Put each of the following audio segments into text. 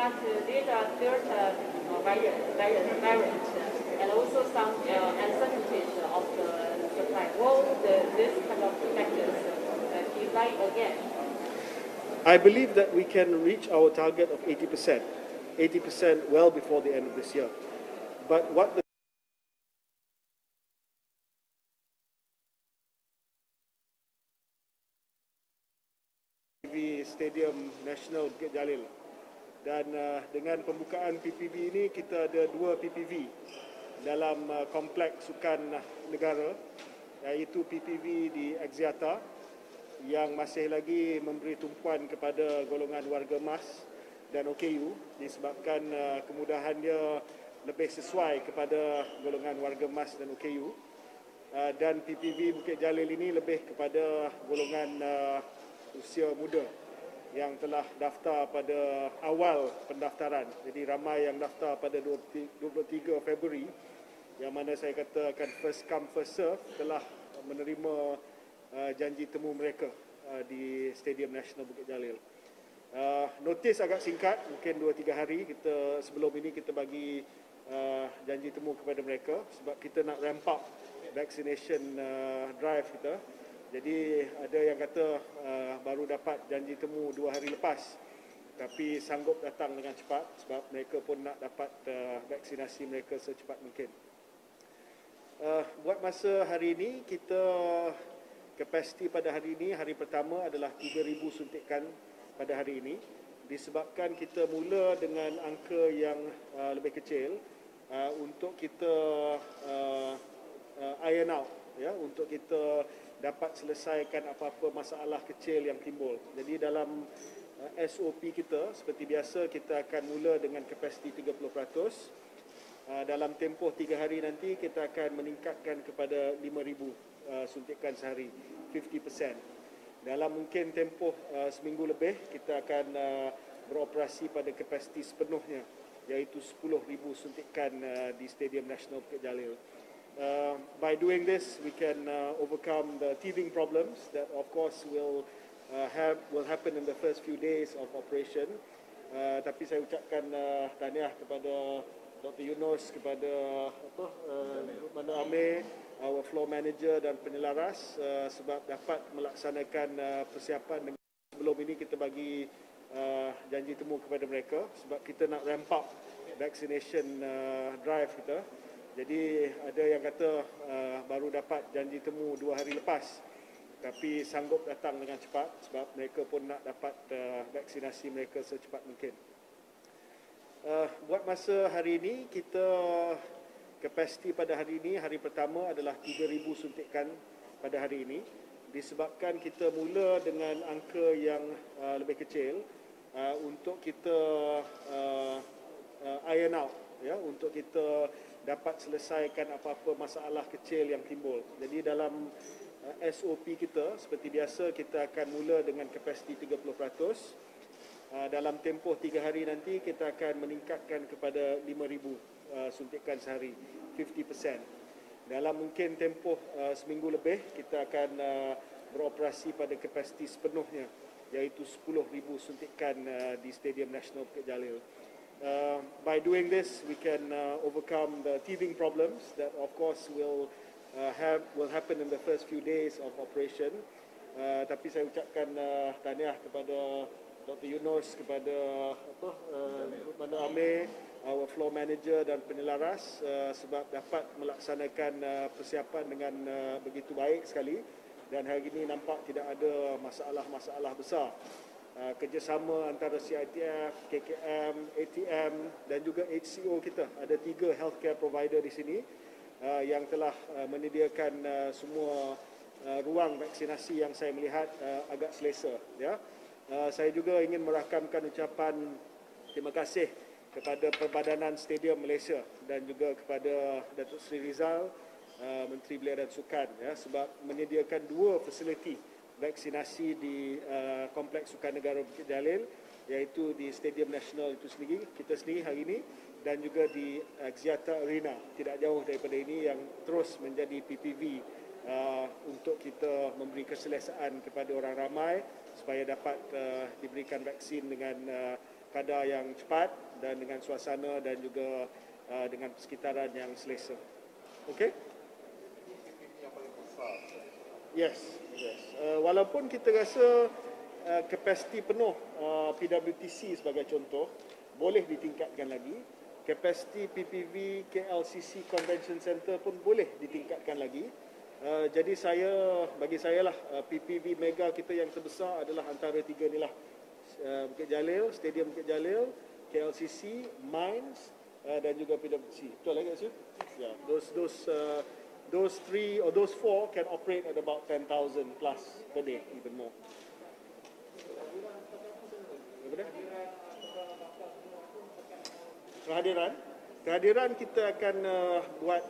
that these are Delta variant, and also some uncertainties of the supply. Will this kind of factors decline again? I believe that we can reach our target of 80% well before the end of this year. But what the PPV Stadium Nasional Bukit Jalil, dan dengan pembukaan PPV ini kita ada 2 PPV dalam kompleks sukan negara, iaitu PPV di Axiata yang masih lagi memberi tumpuan kepada golongan warga emas dan OKU disebabkan kemudahannya lebih sesuai kepada golongan warga emas dan OKU, dan PPV Bukit Jalil ini lebih kepada golongan usia muda yang telah daftar pada awal pendaftaran. Jadi ramai yang daftar pada 23 Februari, yang mana saya kata akan first come first serve, telah menerima janji temu mereka di Stadium Nasional Bukit Jalil. Notis agak singkat, mungkin 2-3 hari sebelum ini kita bagi janji temu kepada mereka sebab kita nak ramp up vaccination drive kita. Jadi ada yang kata baru dapat janji temu 2 hari lepas, tapi sanggup datang dengan cepat sebab mereka pun nak dapat vaksinasi mereka secepat mungkin. Buat masa hari ini, kita kapasiti pada hari ini, hari pertama adalah 3,000 suntikan pada hari ini. Disebabkan kita mula dengan angka yang lebih kecil untuk kita iron out, ya, untuk kita dapat selesaikan apa-apa masalah kecil yang timbul. Jadi dalam SOP kita, seperti biasa, kita akan mula dengan kapasiti 30%. Dalam tempoh 3 hari nanti, kita akan meningkatkan kepada 5,000 suntikan sehari, 50%. Dalam mungkin tempoh seminggu lebih, kita akan beroperasi pada kapasiti sepenuhnya, iaitu 10,000 suntikan di Stadium Nasional Bukit Jalil. By doing this, we can overcome the teething problems that, of course, will happen in the first few days of operation. Tapi saya ucapkan tahniah kepada Dr. Yunus, kepada Mana Amir, our floor manager dan penyelaras sebab dapat melaksanakan persiapan. Sebelum ini kita bagi janji temu kepada mereka sebab kita nak ramp up vaccination drive kita. Jadi ada yang kata baru dapat janji temu 2 hari lepas, tapi sanggup datang dengan cepat sebab mereka pun nak dapat vaksinasi mereka secepat mungkin. Buat masa hari ini, kita kapasiti pada hari ini, hari pertama adalah 3,000 suntikan pada hari ini. Disebabkan kita mula dengan angka yang lebih kecil untuk kita iron out, ya, untuk kita dapat selesaikan apa-apa masalah kecil yang timbul. Jadi dalam SOP kita, seperti biasa, kita akan mula dengan kapasiti 30%. Dalam tempoh 3 hari nanti, kita akan meningkatkan kepada 5,000 suntikan sehari, 50%. Dalam mungkin tempoh seminggu lebih, kita akan beroperasi pada kapasiti sepenuhnya, iaitu 10,000 suntikan di Stadium Nasional Bukit Jalil. By doing this, we can overcome the teething problems that, of course, will happen in the first few days of operation. Tapi saya ucapkan tahniah kepada Dr. Yunus, kepada Mana Amir, our floor manager dan penyelaras sebab dapat melaksanakan persiapan dengan begitu baik sekali, dan hari ini nampak tidak ada masalah-masalah besar. Kerjasama antara CITF, KKM, ATM dan juga HCO kita. Ada 3 healthcare provider di sini yang telah menyediakan semua ruang vaksinasi yang saya melihat agak selesa. Ya. Saya juga ingin merakamkan ucapan terima kasih kepada Perbadanan Stadium Malaysia dan juga kepada Datuk Seri Rizal, Menteri Penyelaras dan Sukan, ya, sebab menyediakan 2 fasiliti vaksinasi di Kompleks Sukan Negara Bukit Jalil, iaitu di Stadium Nasional itu sendiri, kita sendiri hari ini, dan juga di Axiata Arena, tidak jauh daripada ini, yang terus menjadi PPV untuk kita memberi keselesaan kepada orang ramai supaya dapat diberikan vaksin dengan kadar yang cepat dan dengan suasana dan juga dengan persekitaran yang selesa. Okey? Yes. Walaupun kita rasa kapasiti penuh PWTC sebagai contoh boleh ditingkatkan lagi, kapasiti PPV KLCC Convention Center pun boleh ditingkatkan lagi. Jadi bagi saya lah, PPV mega kita yang terbesar adalah antara tiga ni lah. Bukit Jalil, Stadium Bukit Jalil, KLCC, Mines dan juga PWTC. Betul lagi, Sir? Yeah, those three or those four can operate at about 10,000 plus per day, even more. Kehadiran kita akan buat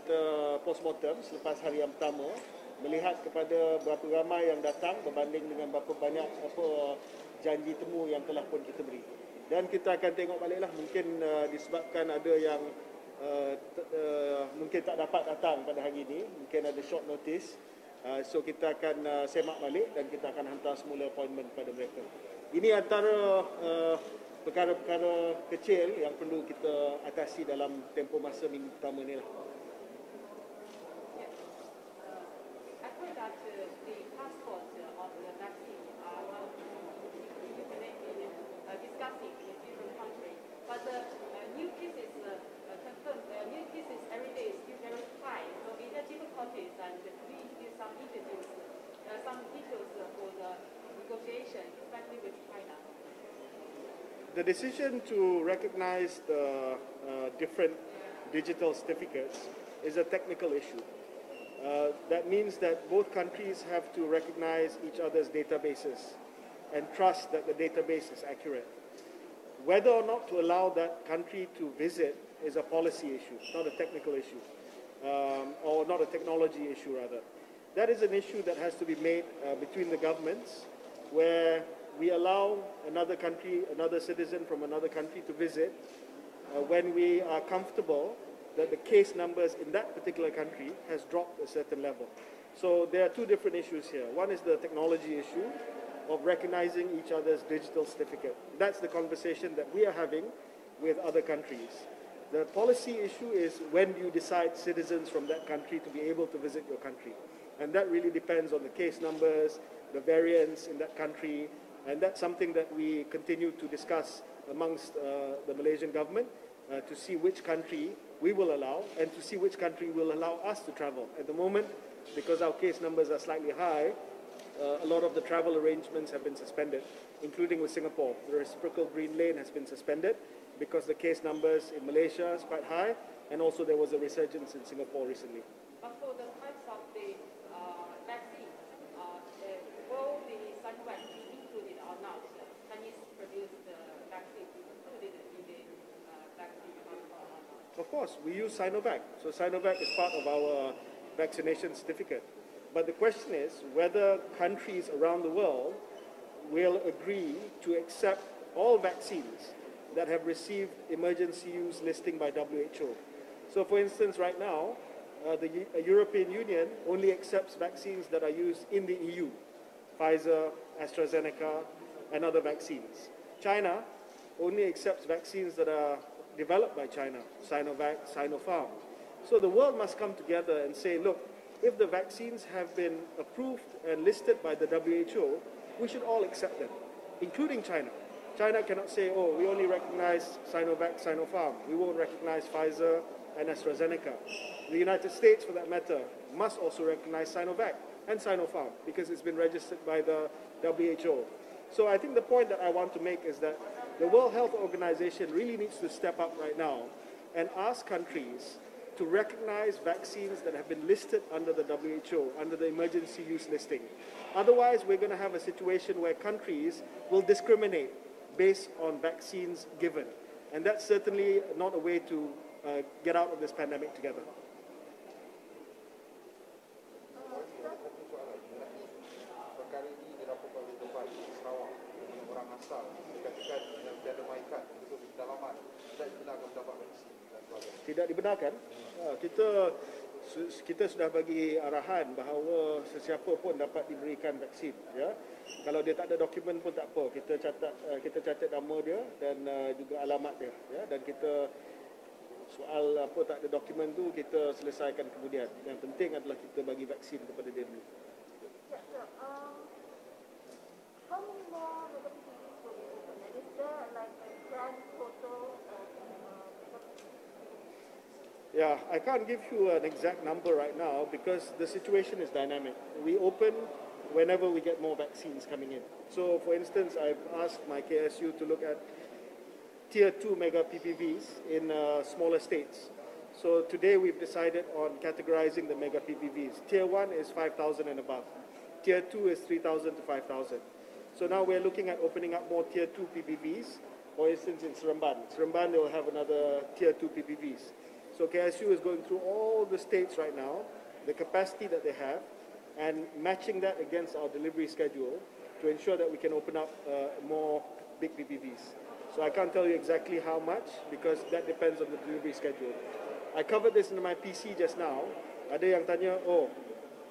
postmortem selepas hari yang pertama, melihat kepada berapa ramai yang datang berbanding dengan berapa banyak janji temu yang telah pun kita beri. Dan kita akan tengok baliklah, mungkin disebabkan ada yang mungkin tak dapat datang pada hari ini, mungkin ada short notice, so kita akan semak balik dan kita akan hantar semula appointment pada mereka. Ini antara perkara-perkara kecil yang perlu kita atasi dalam tempoh masa minggu pertama ni lah. I heard that the passport of the vaccine are now discussing in different countries, but the new cases confirmed, new cases every day is still very high. So is there difficulties, and we need some details for the negotiation, especially with China? The decision to recognize the different digital certificates is a technical issue. That means that both countries have to recognize each other's databases and trust that the database is accurate. Whether or not to allow that country to visit is a policy issue, not a technical issue, or not a technology issue rather. That is an issue that has to be made between the governments, where we allow another country, another citizen from another country to visit when we are comfortable that the case numbers in that particular country has dropped a certain level. So there are two different issues here. One is the technology issue of recognizing each other's digital certificate. That's the conversation that we are having with other countries. The policy issue is when do you decide citizens from that country to be able to visit your country. And that really depends on the case numbers, the variants in that country, and that's something that we continue to discuss amongst the Malaysian government to see which country we will allow and to see which country will allow us to travel. At the moment, because our case numbers are slightly high, a lot of the travel arrangements have been suspended, including with Singapore. The reciprocal green lane has been suspended because the case numbers in Malaysia is quite high, and also there was a resurgence in Singapore recently. But for the types of the vaccine, will the Sinovac be included or not? Chinese produced vaccine included in the vaccine protocol or not? Of course, we use Sinovac. So Sinovac is part of our vaccination certificate. But the question is whether countries around the world will agree to accept all vaccines that have received emergency use listing by WHO. So for instance, right now, the European Union only accepts vaccines that are used in the EU, Pfizer, AstraZeneca, and other vaccines. China only accepts vaccines that are developed by China, Sinovac, Sinopharm. So the world must come together and say, look, if the vaccines have been approved and listed by the WHO, we should all accept them, including China. China cannot say, oh, we only recognize Sinovac, Sinopharm. We won't recognize Pfizer and AstraZeneca. The United States, for that matter, must also recognize Sinovac and Sinopharm because it's been registered by the WHO. So I think the point that I want to make is that the World Health Organization really needs to step up right now and ask countries to recognize vaccines that have been listed under the WHO, under the emergency use listing. Otherwise, we're going to have a situation where countries will discriminate based on vaccines given. And that's certainly not a way to get out of this pandemic together. Tidak dibenarkan. Kita kita sudah bagi arahan bahawa sesiapa pun dapat diberikan vaksin. Ya, kalau dia tak ada dokumen pun tak apa, kita catat nama dia dan juga alamat dia. Ya, dan kita soal apa tak ada dokumen tu kita selesaikan kemudian. Yang penting adalah kita bagi vaksin kepada dia dulu. How many more mega PPVs will you open? And is there like a grand total of Yeah, I can't give you an exact number right now because the situation is dynamic. We open whenever we get more vaccines coming in. So, for instance, I've asked my KSU to look at Tier 2 mega PPVs in smaller states. So, today we've decided on categorizing the mega PPVs. Tier 1 is 5,000 and above. Tier 2 is 3,000 to 5,000. So, now we're looking at opening up more Tier 2 PPVs. For instance, in Seremban. Seremban, they will have another Tier 2 PPVs. So KSU is going through all the states right now, the capacity that they have, and matching that against our delivery schedule to ensure that we can open up more big PPVs. So I can't tell you exactly how much because that depends on the delivery schedule. I covered this in my PC just now. Ada yang tanya, oh,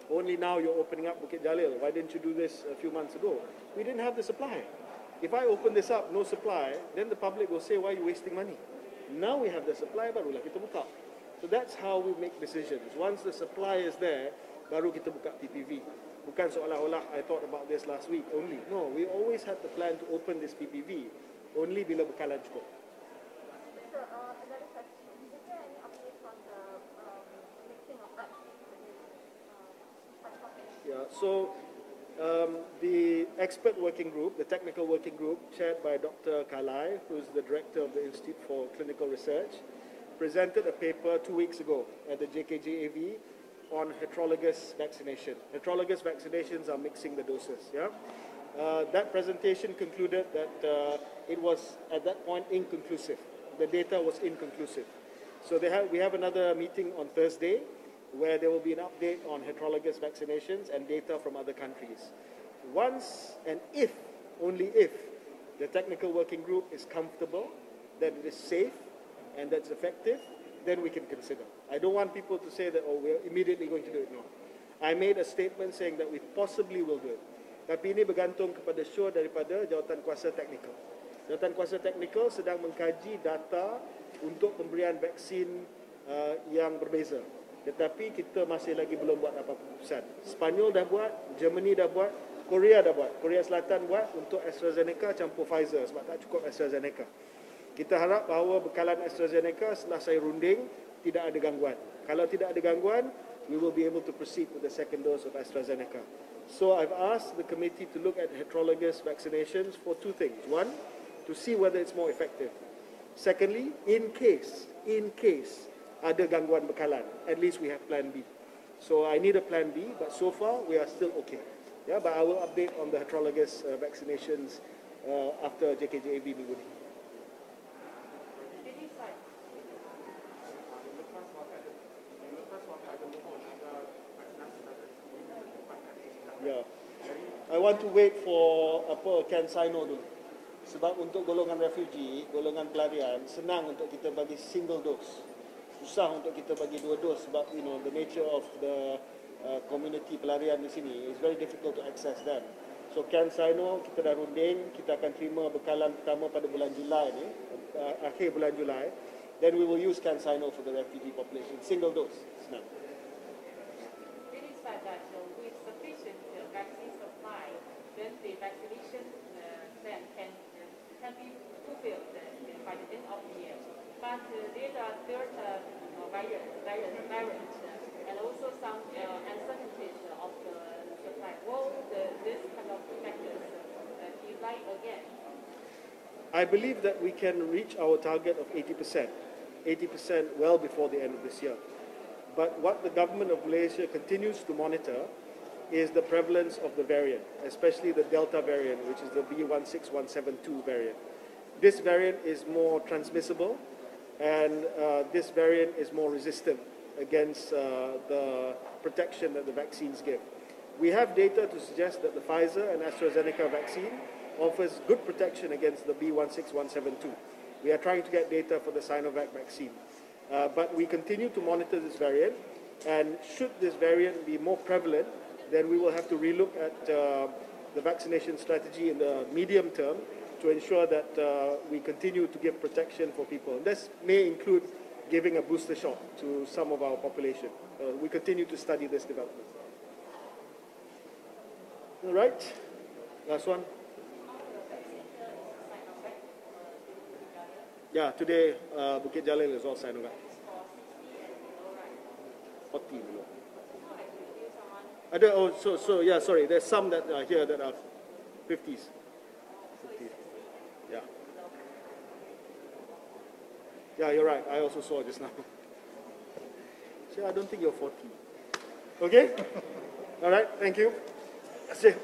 only now you're opening up Bukit Jalil. Why didn't you do this a few months ago? We didn't have the supply. If I open this up, no supply, then the public will say, why are you wasting money? Now we have the supply, barulah kita buka. So that's how we make decisions. Once the supply is there, baru kita buka PPV. Bukan seolah-olah I thought about this last week only. No, we always had the plan to open this PPV only bila bekalan cukup. So, another question. Is there any update on the mixing of vaccines with Yeah, so the expert working group, the technical working group, chaired by Dr. Khairy, who's the director of the Institute for Clinical Research, presented a paper 2 weeks ago at the JKJAV on heterologous vaccination. Heterologous vaccinations are mixing the doses. Yeah, that presentation concluded that it was at that point inconclusive. The data was inconclusive. So we have another meeting on Thursday, where there will be an update on heterologous vaccinations and data from other countries. Once and if, only if, the technical working group is comfortable that it is safe and that's effective, then we can consider. I don't want people to say that, oh, we're immediately going to do it. No. I made a statement saying that we possibly will do it. Tapi ini bergantung kepada show daripada jawatan kuasa teknikal. Jawatan kuasa teknikal sedang mengkaji data untuk pemberian vaksin yang berbeza. Tetapi kita masih lagi belum buat apa keputusan. Spanyol dah buat, Germany dah buat, Korea dah buat. Korea Selatan buat untuk AstraZeneca campur Pfizer sebab tak cukup AstraZeneca. Kita harap bahawa bekalan AstraZeneca setelah saya runding tidak ada gangguan. Kalau tidak ada gangguan, we will be able to proceed with the second dose of AstraZeneca. So I've asked the committee to look at heterologous vaccinations for two things. One, to see whether it's more effective. Secondly, in case ada gangguan bekalan, at least we have plan B. So I need a plan B, but so far we are still okay. Yeah, but I will update on the heterologous vaccinations after JKJAV minggu ni. Yeah, I want to wait for CanSino dulu. Sebab untuk golongan refugee, golongan pelarian, senang untuk kita bagi single dose. Susah untuk kita bagi 2 dos sebab the nature of the community pelarian di sini is very difficult to access them. So CanSino kita dah runding, kita akan terima bekalan pertama pada bulan Julai ni, akhir bulan Julai. Then we will use CanSino for the refugee population, single dose. Senang. It is said that with sufficient vaccine supply, then the vaccination plan can be fulfilled by the end of the year. But there are third variant and also some uncertainties of the supply. Will this kind of factors be right again? I believe that we can reach our target of 80% well before the end of this year. But what the government of Malaysia continues to monitor is the prevalence of the variant, especially the Delta variant, which is the B16172 variant. This variant is more transmissible, and this variant is more resistant against the protection that the vaccines give. We have data to suggest that the Pfizer and AstraZeneca vaccine offers good protection against the B16172. We are trying to get data for the Sinovac vaccine. But we continue to monitor this variant. And should this variant be more prevalent, then we will have to relook at the vaccination strategy in the medium term to ensure that we continue to give protection for people. And this may include giving a booster shot to some of our population. We continue to study this development. All right, last one. Yeah, today Bukit Jalil is all Sinovac. 40. Yeah, sorry. There's some that are here that are 50s. 50s. Yeah. Yeah, you're right. I also saw just now. So I don't think you're 40. Okay? All right. Thank you. That's it.